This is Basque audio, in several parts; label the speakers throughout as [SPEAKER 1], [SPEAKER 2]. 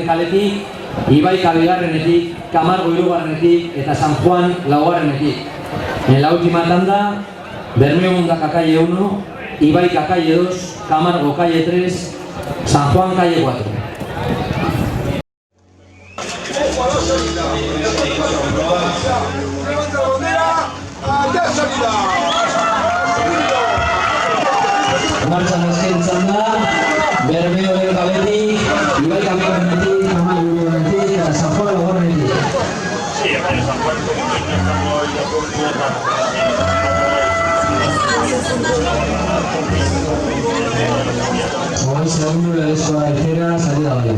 [SPEAKER 1] kaletik, Ibaika bigarrenetik, Camargo hirugarrenetik eta San Juan laugarrenetik. En la última tanda, Bermeo Mundaka calle 1, Ibaika calle 2, Camargo calle 3, San Juan calle 4. Marcha azken txanda, Bermeo kaletik, Ibaika bigarrenetik, Camargo hirugarrenetik eta San Juan laugarrenetik.
[SPEAKER 2] Sí, San Juan
[SPEAKER 1] Hoy segundo de la escuadra ligera, salida a Valle.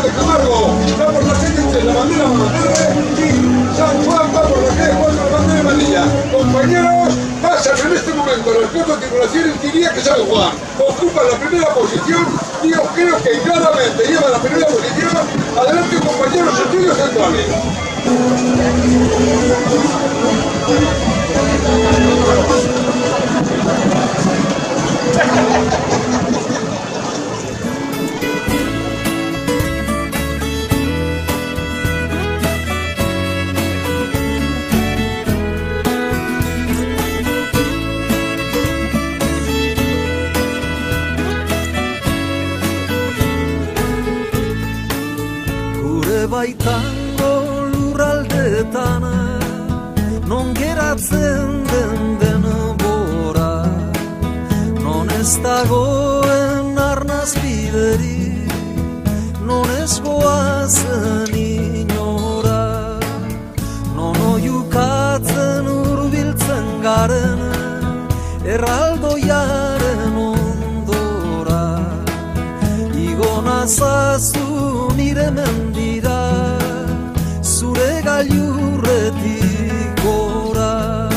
[SPEAKER 3] De Camargo, va por la gente, la bandera y San Juan va por la calle 4, la bandera amarilla. Compañeros, pasan en este momento las cuatro tripulaciones, diría que San Juan ocupa la primera posición y yo creo que claramente lleva la primera posición. Adelante compañeros, estudios centrales.
[SPEAKER 4] Baitango lurraldetan non geratzen den denbora, non ez dagoen arnaz bideri, non ez goazen inora, non oiukatzen urbiltzen garen erraldoiaren ondora, igona zazu nire mendira, zure gailurretik gora.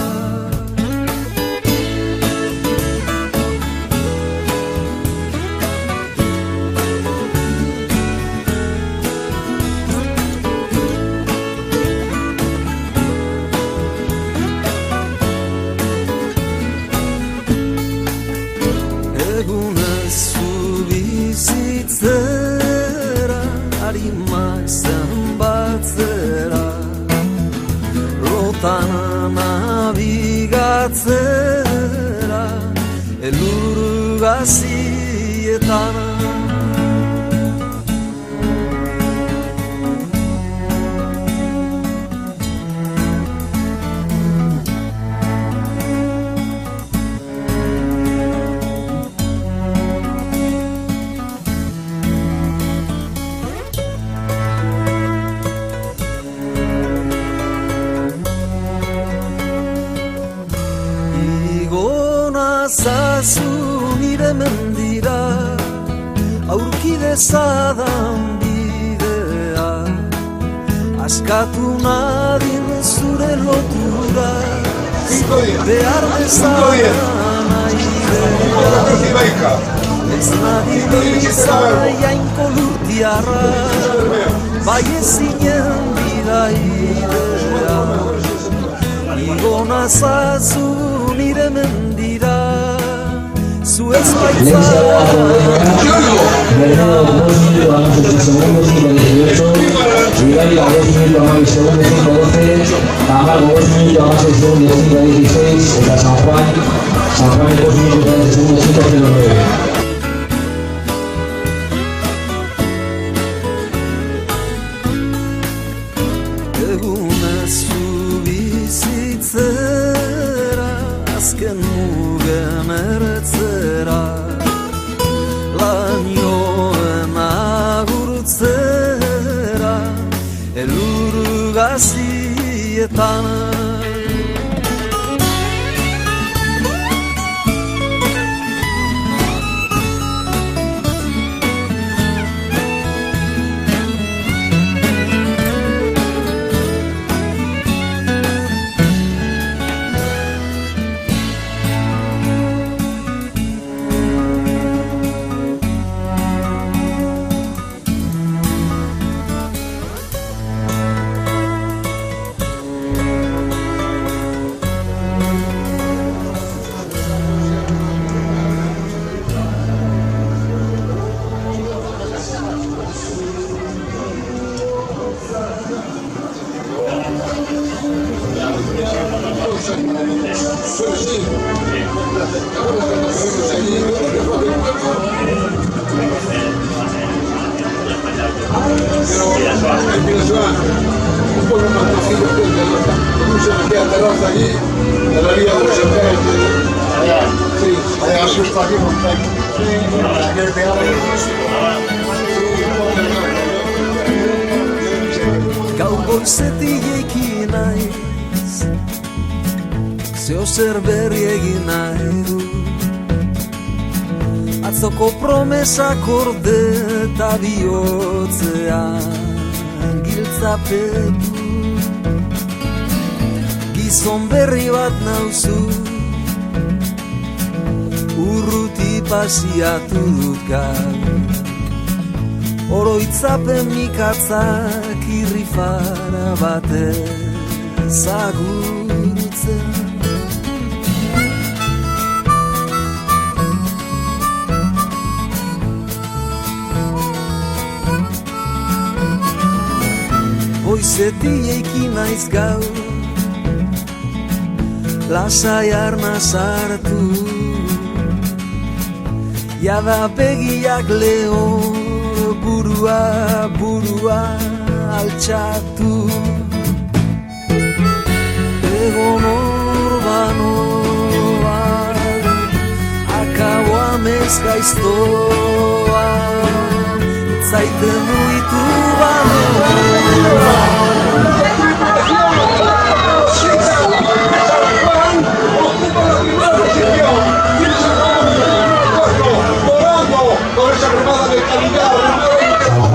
[SPEAKER 4] Egunez zu bizitzera, harimak zenbatzera, lotan nabigatzera, elur gazietan. Zazu nire mendira, aurki dezadan bidea, askatu nadin zure lotura, behar dezadan aidea, ez nadin izaiainko lurtiarra, bai ezinen bidaidea, igona zazu nire mendira, zu ez baitzara.
[SPEAKER 1] Bernardo 2 minutos, vamos 8 segundos, 5:18. Ibaika 2 minutos, vamos 6 segundos, 5:12. Camargo 2 minutos, vamos 6 segundos, 5:16. Eta San Juan 2 minutos, 13 segundos, 5:09.
[SPEAKER 4] Egunez zu bizitzera, azken mugen ertzera, lanioen agurtzera, elur gazietan.
[SPEAKER 3] 2 años. Solo sí. Ahora cuando tenemos ahí, pero en Venezuela, un poco más tranquilo que uno se me queda aterrado allí, de la vida de los sí.
[SPEAKER 5] Hay asusto aquí con
[SPEAKER 4] Gau goizetik eki naiz, zeo zer berri egin nahi du. Atzoko promesak orde eta bihotzean giltzapetu. Gizon berri bat nauzu, urruti pasiatu dut gaur. Oroitzapen mikatzak irrifara batez agurtzen. Goizetik eiki naiz gaur, lasai arna sartu, jada begiak lehor burua altxatu. Egon orbanoa, akabo amez gaiztoa, zaite muitu banoa.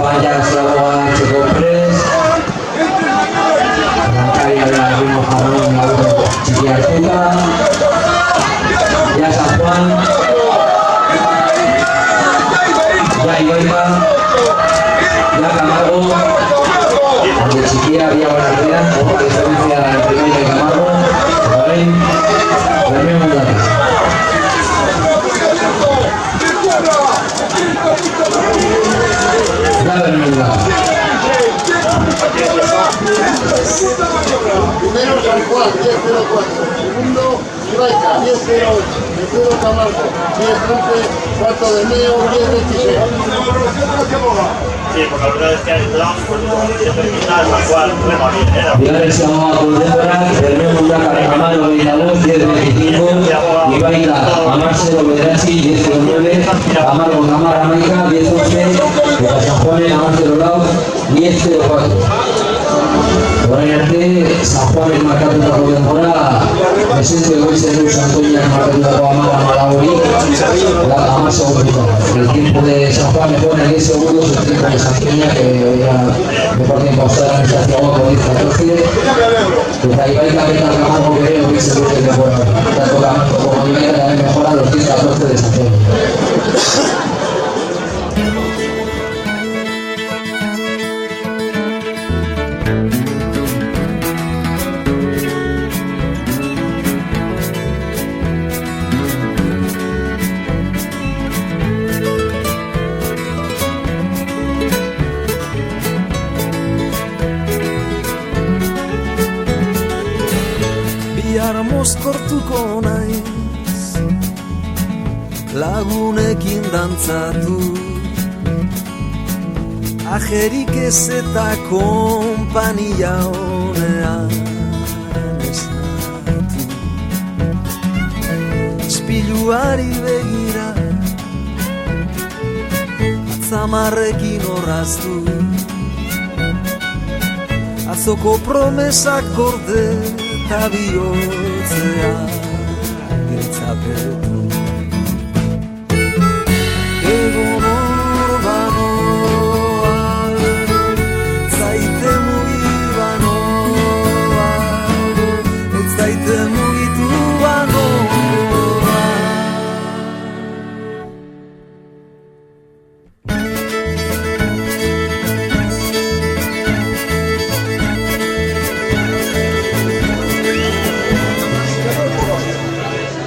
[SPEAKER 1] Vaya Saboa Chico Press, Arrancaria de algunos jarrones, algunos chiquiartuta, ya San Juan, ya Igoiba, ya Camargo, donde Chiquilla había buena vida, poca diferencia entre Igoiba y Camargo, Jaén, Premio Mundial.
[SPEAKER 5] Primero San Juan, 10-04. Segundo, Ibaica, 10-08. Tercero, Camargo, 10-11. Cuarto de Neo, 10-16.
[SPEAKER 2] Sí, porque la verdad es que el plan se termina San Juan,
[SPEAKER 1] Bigarren Saboa Kuldekorak, Premio Mundial Camargo 22, 10-25, Ibaica, Amársero Bederatzi, 10-09, Camargo Gamar Amaica, 10-11, eta San Juanen Amársero Lau, 10-04. Orain arte, San Juanen markatutako denbora, presente goizen San Antonio markatutako 10 hori, eta 10 segundos. El tiempo de San Juan me pone 10 segundos, el tiempo de San Antonio, que era mejor tiempo pausada en Santiago con 10-14, eta Ibaica eta Camargo que goizen goizen denbora. Tanto Camargo como Ibaica también mejora los 10-14 de San Antonio.
[SPEAKER 4] Bihar mozkortuko naiz, lagunekin dantzatu, ajerik ez eta konpania honean esnatu. Ispiluari begira, atzamarrekin horraztu, azoko promesak gorde eta bihotzea giltzapetu. Egon orbanoa, zaite mugibanoa, ez zaite mugitu banoa.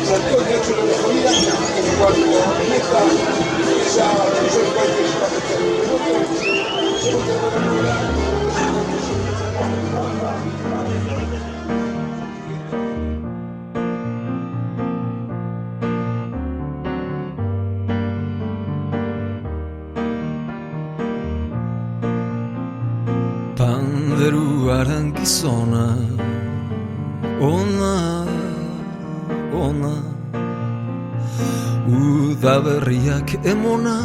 [SPEAKER 5] Santiago,
[SPEAKER 4] Neguaren gizona ona, ona Udaberriak emona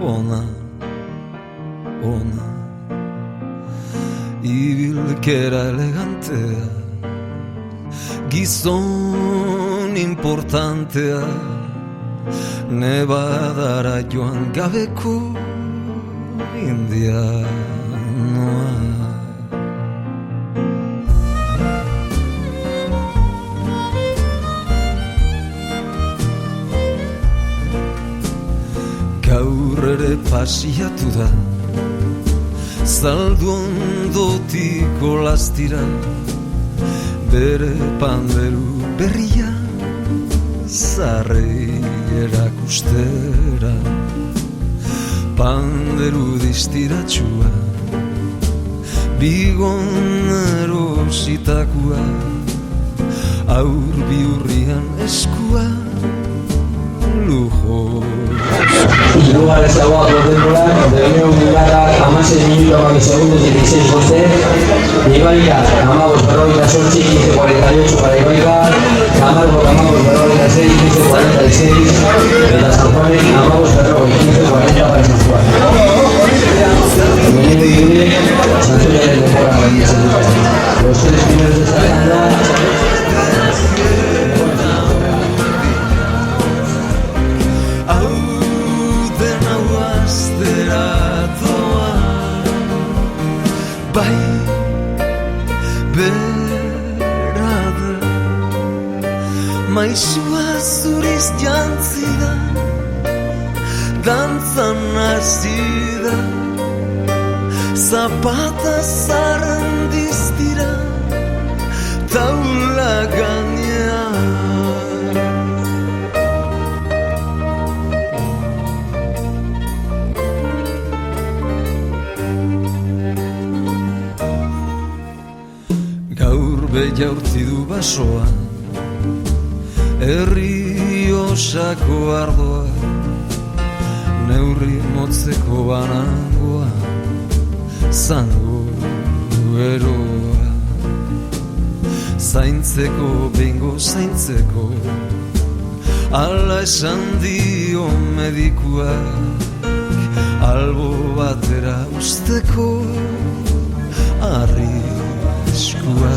[SPEAKER 4] ona, ona Ibilkera elegantea Gizon importantea Nebadara joan gabeko indianoa Gaur ere pasiatu da Zaldu ondotiko lastira Bere panderu berria Zarrei erakustera Panderu distiratxua Bigon erositakua Aur biurrian eskua Lujo
[SPEAKER 1] Lugar estaba contemporáneo de Unión Milata a más de 1 segundos 16 12 Ibaica, Camagos, Berroita, Sorchi, 15:48 para Ibaica Camargo, Berroita, 6, 15:46 de la San Juan, Camagos, Berroita, 15:40 para San Juan Menino Libre, Santoya de temporada Los 3 primeros de esta tanda
[SPEAKER 4] Bai, berada Maizua zuriz jantzi da Dantzan hasi da Zapata zaren diztira Taula gainean Jaurtzi du basoa Herri osako ardoa Neurri motzeko banangoa Zango eroa Zaintzeko bingo zaintzeko Ala esan dio medikuak Albo batera usteko Arriskua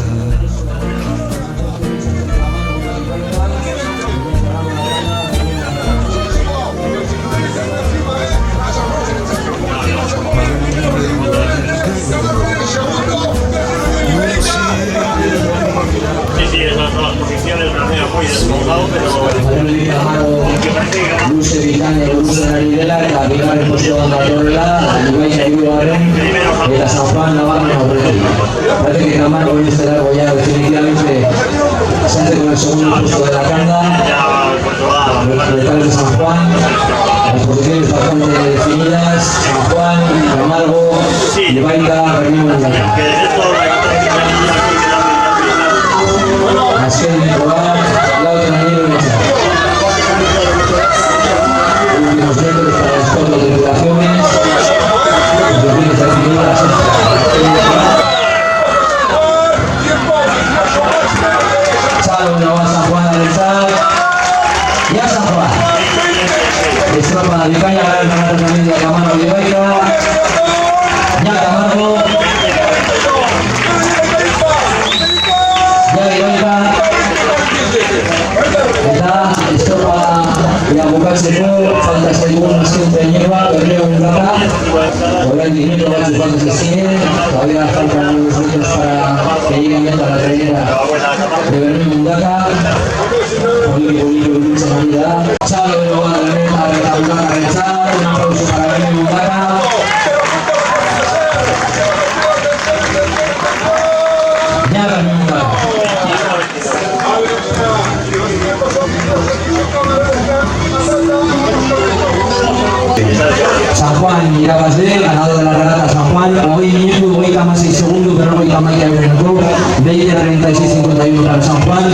[SPEAKER 2] Sí, esas son las posiciones, una manera muy desbordado, pero
[SPEAKER 1] Luze Bitaña, Luze Naridela, eta bigarren postua datorrela, Ibaia hirugarren, eta San Juan nabarmen aurretik. Parece que Camargo y este largo ya definitivamente se hace con el segundo puesto de la tanda. Los retales de San Juan, las posiciones bastante definidas, San Juan, Camargo, Ibaia, Reunión Mundial. Azken probar, Lauta Naniero y Mesa. Últimos metros para las fotos de duraciones. Los defines definidas. Chalo, una va San Juan del Chal. Ya San Juan. Estropa de Vicaña, gran ganador también de Camargo y Ibaica. Ya Camargo. Ya Ibaica. Eta estropa bukatzeko, falta zaigun azkente hierba, berreo mundaka. Oraindik metro batzuk falta zaizkien, todavía faltan unos metros para que lleguen a la trainera de Berreo Mundaka. Político iruditzen ari da. Txalo bero bat eta Mundaka rentzat, un aplauso para Berreo Mundaka. Ya Berreo Mundaka. San Juan irabazle, ganador de la regata San Juan, 20 minutos, 26 segundos, pero 20:36:51 para San Juan,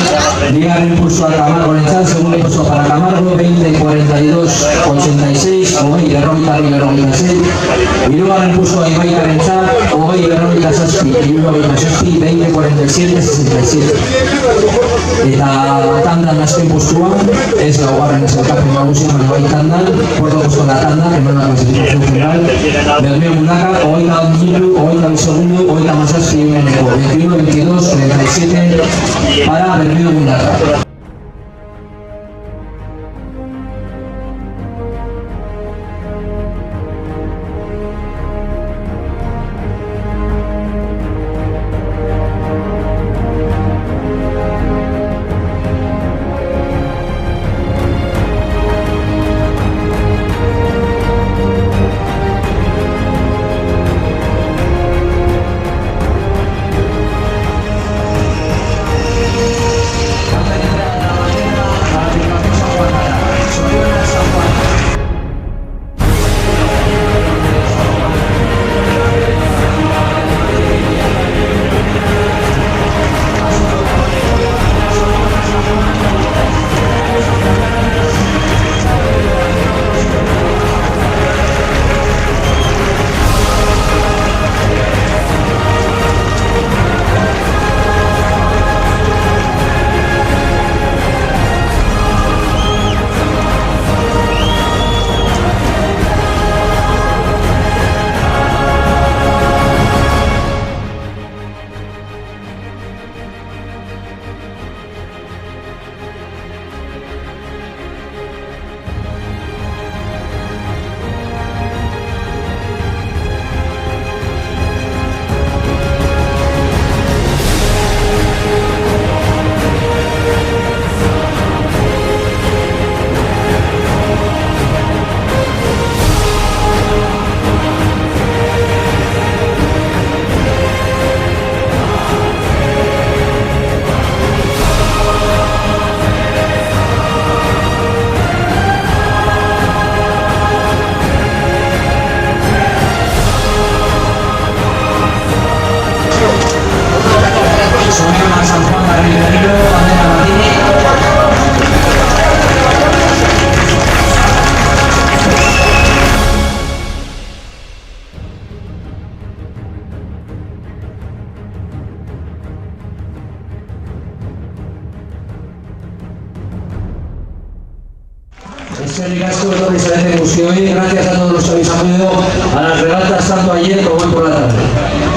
[SPEAKER 1] bigarren impulso a Camargo Rentzat, segundo impulso para Camargo, 20:42:86, 20:46, hirugarren impulso a Ibaica Rentzat, 20:46 20:47:67. Eta tandan azken postuan, ez laugarren zelkapen nagusia, baina bai tandan, Puerto Costa tanda, primera clasificación final, Bermeo Mundaka, 21 minutu, 22 segundu, 37 minutu, 21:22:37 para Bermeo Mundaka. Gracias a todos los que habéis acudido a las regatas tanto ayer como hoy por la tarde.